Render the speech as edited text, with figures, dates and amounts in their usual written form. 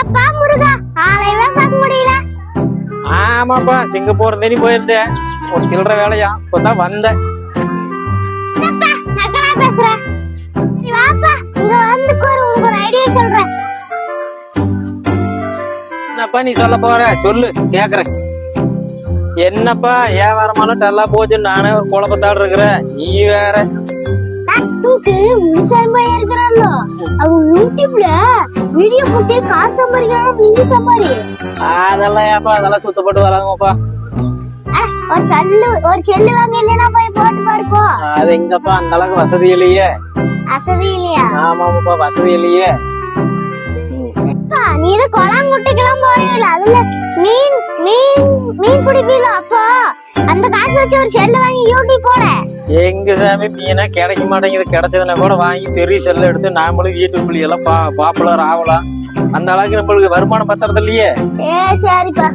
என்னப்பா முருகா, ஆளையவே பார்க்க முடியல. ஆமாப்பா, சிங்கப்பூர் தேடி போயிருந்தேன். ஒரு சில்லற வேலையா இப்பதான் வந்தேன். என்னப்பா நக்கலா பேசுற? சரி வாப்பா, இங்க வந்து உனக்கு ஒரு ஐடியா சொல்றேன். என்னப்பா நீ சொல்ல போற? சொல்லு, கேக்குறேன். என்னப்பா வியாபாரமான டல்லா போச்சு, நானே ஒரு குழப்பத்தாடு இருக்கிறேன். நீ வேற. தூக்கு முன்சாமி பையன் இருக்கிறான்ல, அவன் யூடியூப்ல வீடியோ போட்டு காசு சம்பாதிக்கிறான். நீங்க சம்பாதி. அதெல்லாம் ஏப்பா, அதெல்லாம் சுத்தப்பட்டு வராங்கப்பா. ஒரு செல்லு வாங்க இல்லைன்னா போய் போட்டு பாருப்போ. அது எங்கப்பா, அந்த அளவுக்கு வசதி இல்லையே. வசதி இல்லையா? ஆமாப்பா, வசதி இல்லையே. நீ இது கொளாங்குட்டைக்கெல்லாம் போறீங்கள, அதுல மீன் மீன் மீன் பிடிப்பீங்களோ, அப்போ அந்த காசு வச்சு ஒரு செல்லு வாங்கி யூடியூப் போட. எங்க சாமி மீனா கிடைக்க மாட்டேங்குது. கிடைச்சதுன்னா கூட வாங்கி பெரிய செல்ல எடுத்து நாமளும் யூடியூப்ல எல்லாம் பாப்புலர் ஆகலாம். அந்த அளவுக்கு நம்மளுக்கு வருமானம் பத்துறது இல்லையே. சரி சரிப்பா.